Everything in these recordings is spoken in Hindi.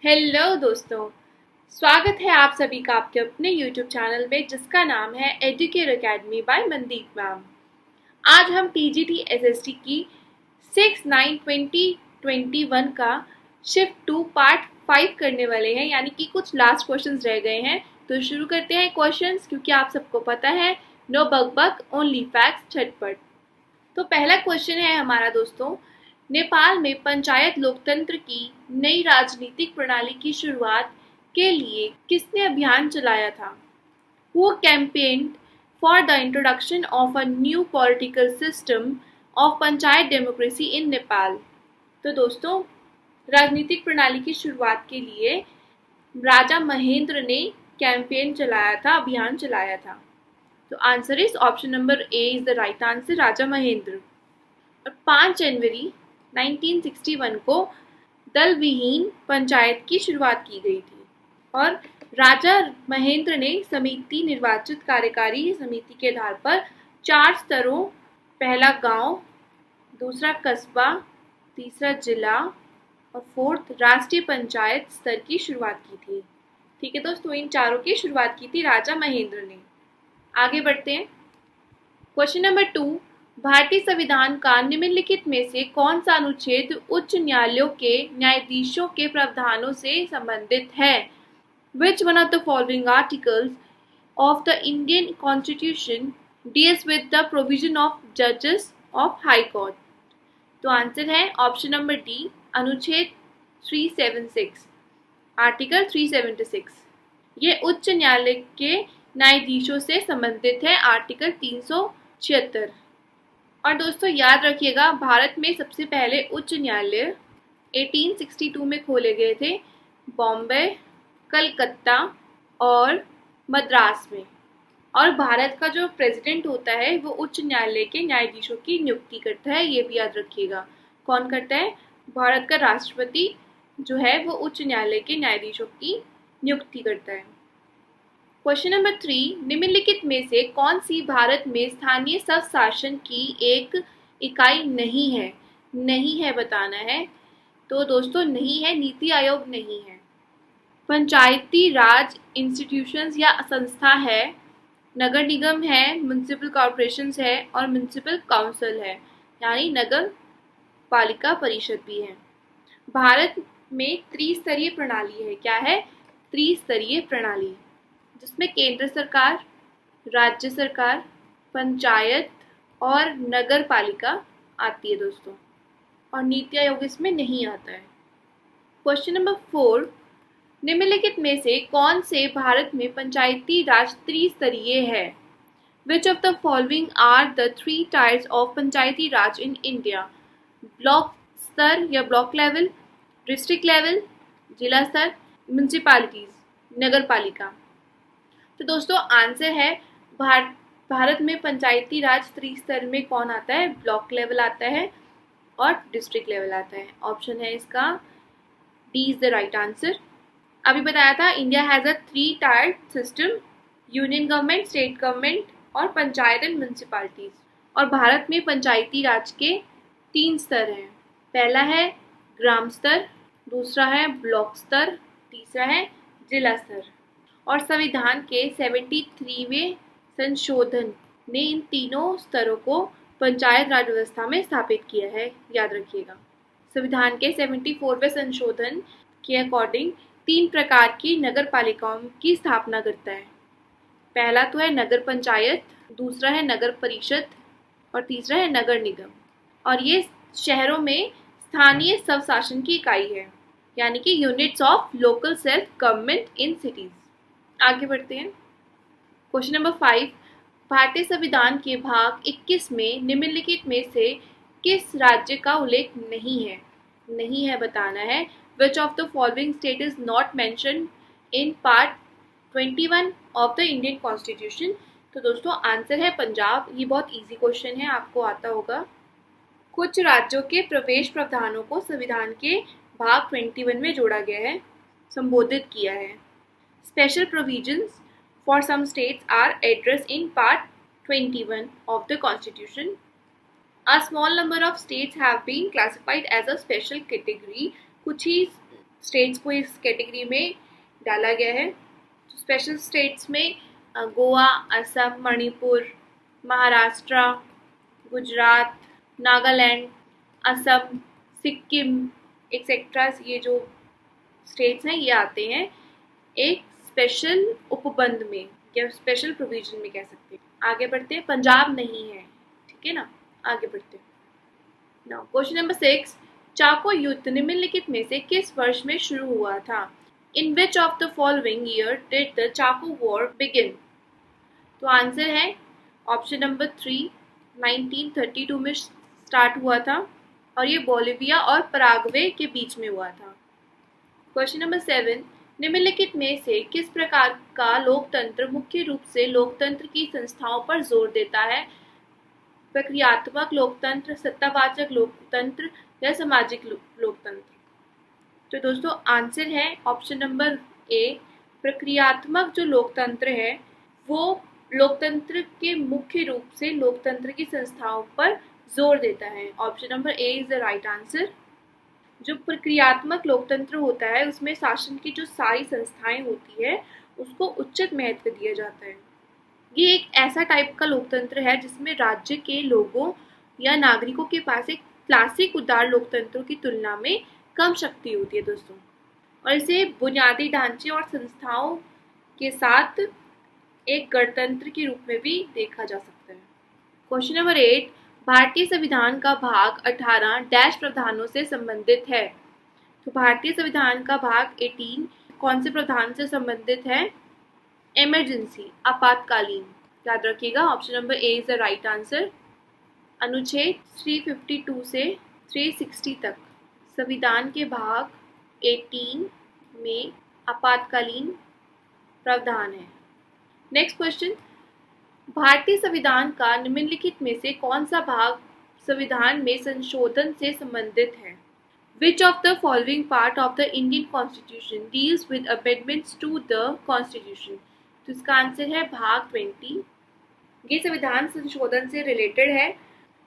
हेलो दोस्तों, स्वागत है आप सभी का आपके अपने YouTube चैनल में जिसका नाम है Educare academy by Mandeep ma'am. आज हम TGT SST की 6/9/2021 का शिफ्ट 2 पार्ट 5 करने वाले हैं, यानी कि कुछ लास्ट क्वेश्चंस रह गए हैं। तो शुरू करते हैं क्वेश्चंस, क्योंकि आप सबको पता है नो बक ओनली फैक्ट्स झटपट। तो पहला क्वेश्चन है हमारा दोस्तों, नेपाल में पंचायत लोकतंत्र की नई राजनीतिक प्रणाली की शुरुआत के लिए किसने अभियान चलाया था? Who campaigned for the introduction of a new political system of panchayat democracy in Nepal? तो दोस्तों, राजनीतिक प्रणाली की शुरुआत के लिए राजा महेंद्र ने कैंपेन चलाया था, अभियान चलाया था। तो answer is option number A is the right answer, Raja Mahendra. और 5 जनवरी 1961 को दल विहीन पंचायत की शुरुआत की गई थी और राजा महेंद्र ने समिति निर्वाचित कार्यकारी समिति के आधार पर 4 स्तरों, पहला गांव, दूसरा कस्बा, तीसरा जिला और 4th राष्ट्रीय पंचायत स्तर की शुरुआत की थी। ठीक है दोस्तों, इन चारों की शुरुआत की थी राजा महेंद्र ने। आगे बढ़ते हैं। क्वेश्चन नंबर 2, भारतीय संविधान का निम्नलिखित में से कौन सा अनुच्छेद उच्च न्यायालयों के न्यायाधीशों के प्रावधानों से संबंधित है? Which one of the following articles of the Indian Constitution deals with the provision of judges of High Court? तो आंसर है ऑप्शन नंबर डी, अनुच्छेद 376, आर्टिकल 376। ये उच्च न्यायालय के न्यायाधीशों से संबंधित है, आर्टिकल 376। और दोस्तों याद रखिएगा, भारत में सबसे पहले उच्च न्यायालय 1862 में खोले गए थे, बॉम्बे, कलकत्ता और मद्रास में। और भारत का जो प्रेसिडेंट होता है वो उच्च न्यायालय के न्यायाधीशों की नियुक्ति करता है, ये भी याद रखिएगा। कौन करता है? भारत का राष्ट्रपति जो है वो उच्च न्यायालय के न्यायाधीशों की नियुक्ति करता है। क्वेश्चन नंबर 3, निम्नलिखित में से कौन सी भारत में स्थानीय स्वशासन की एक इकाई नहीं है? नहीं है बताना है। तो दोस्तों नहीं है, नीति आयोग नहीं है। पंचायती राज इंस्टीट्यूशंस या संस्था है, नगर निगम है, म्युनिसिपल कॉर्पोरेशंस है और म्युनिसिपल काउंसिल है, यानी नगर पालिका परिषद भी है। भारत में त्रिस्तरीय प्रणाली है। क्या है? त्रिस्तरीय प्रणाली, जिसमें केंद्र सरकार, राज्य सरकार, पंचायत और नगर पालिका आती है दोस्तों, और नीति आयोग इसमें नहीं आता है। क्वेश्चन नंबर 4, निम्नलिखित में से कौन से भारत में पंचायती राज त्रिस्तरीय है? Which of the following are the 3 tiers of Panchayati Raj in India? Block स्तर या ब्लॉक लेवल, डिस्ट्रिक्ट लेवल, जिला स्तर, म्यूनिसिपैलिटीज, नगर पालिका। तो दोस्तों आंसर है भारत में पंचायती राज त्रिस्तर में कौन आता है? ब्लॉक लेवल आता है और डिस्ट्रिक्ट लेवल आता है। ऑप्शन है इसका D is the right answer. अभी बताया था India has a 3 tier system, union government, state government और पंचायत एंड म्यूनिसिपैलिटीज। और भारत में पंचायती राज के 3 स्तर हैं। पहला है ग्राम स्तर, दूसरा है ब्लॉक स्तर, तीसरा है जिला स्तर। और संविधान के 73वें संशोधन ने इन तीनों स्तरों को पंचायत राज व्यवस्था में स्थापित किया है, याद रखिएगा। संविधान के 74वें संशोधन के अकॉर्डिंग 3 प्रकार की नगर पालिकाओं की स्थापना करता है। पहला तो है नगर पंचायत, दूसरा है नगर परिषद और तीसरा है नगर निगम। और ये शहरों में स्थानीय स्वशासन की इकाई है, यानी कि units of local self government in cities. आगे बढ़ते हैं। क्वेश्चन नंबर 5, भारतीय संविधान के भाग 21 में निम्नलिखित में से किस राज्य का उल्लेख नहीं है? नहीं है बताना है। Which of the following state is not mentioned in part 21 of the Indian Constitution? तो दोस्तों आंसर है पंजाब। ये बहुत इजी क्वेश्चन है, आपको आता होगा। कुछ राज्यों के प्रवेश प्रावधानों को संविधान के भाग 21 में जोड़ा गया है, संबोधित किया है। Special provisions for some states are addressed in part 21 of the Constitution. A small number of states have been classified as a special category. कुछ ही स्टेट्स को इस कैटेगरी में डाला गया है। स्पेशल स्टेट्स में गोवा, असम, मणिपुर, महाराष्ट्र, गुजरात, नागालैंड, असम, सिक्किम एक्सेट्रा, ये जो स्टेट्स हैं ये आते हैं एक स्पेशल उपबंध में या स्पेशल प्रोविजन में कह सकते हैं। आगे बढ़ते हैं, पंजाब नहीं है, ठीक है ना। आगे बढ़ते हैं। नाउ क्वेश्चन नंबर 6, चाको युद्ध निम्नलिखित में से किस वर्ष में शुरू हुआ था? In which of the following year did the Chaco war begin? तो आंसर है ऑप्शन नंबर 3, 1932 में स्टार्ट हुआ था और ये बोलिविया और पराग्वे के बीच में हुआ था। क्वेश्चन नंबर 7, निम्नलिखित में से किस प्रकार का लोकतंत्र मुख्य रूप से लोकतंत्र की संस्थाओं पर जोर देता है? प्रक्रियात्मक लोकतंत्र, सत्तावाचक लोकतंत्र या सामाजिक लोकतंत्र? तो दोस्तों आंसर है ऑप्शन नंबर ए, प्रक्रियात्मक जो लोकतंत्र है वो लोकतंत्र के मुख्य रूप से लोकतंत्र की संस्थाओं पर जोर देता है। Option number A is the right answer. जो प्रक्रियात्मक लोकतंत्र होता है उसमें शासन की जो सारी संस्थाएं होती है उसको उच्च महत्व दिया जाता है। ये एक ऐसा टाइप का लोकतंत्र है जिसमें राज्य के लोगों या नागरिकों के पास एक क्लासिक उदार लोकतंत्रों की तुलना में कम शक्ति होती है दोस्तों, और इसे बुनियादी ढांचे और संस्थाओं के साथ एक गणतंत्र के रूप में भी देखा जा सकता है। क्वेश्चन नंबर 8, भारतीय संविधान का भाग 18 डैश प्रावधानों से संबंधित है? तो भारतीय संविधान का भाग 18 कौन से प्रावधान से संबंधित है? इमरजेंसी, आपातकालीन। याद रखिएगा option number A is the right answer. अनुच्छेद 352 से 360 तक संविधान के भाग 18 में आपातकालीन प्रावधान है। नेक्स्ट क्वेश्चन, भारतीय संविधान का निम्नलिखित में से कौन सा भाग संविधान में संशोधन से संबंधित है? Which of the following part of the Indian Constitution deals with amendments to the Constitution? तो इसका आंसर है भाग 20। ये संविधान संशोधन से रिलेटेड है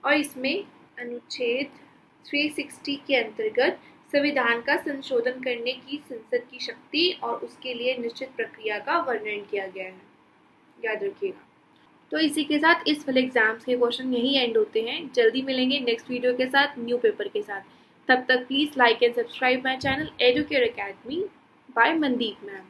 और इसमें अनुच्छेद 360 के अंतर्गत संविधान का संशोधन करने की संसद की शक्ति और उसके लिए निश्चित प्रक्रिया का वर्णन किया गया है। याद रखिएगा। तो इसी के साथ इस वाले एग्जाम्स के क्वेश्चन यही एंड होते हैं। जल्दी मिलेंगे नेक्स्ट वीडियो के साथ, न्यू पेपर के साथ। तब तक please like and subscribe my channel Educare academy by Mandeep ma'am.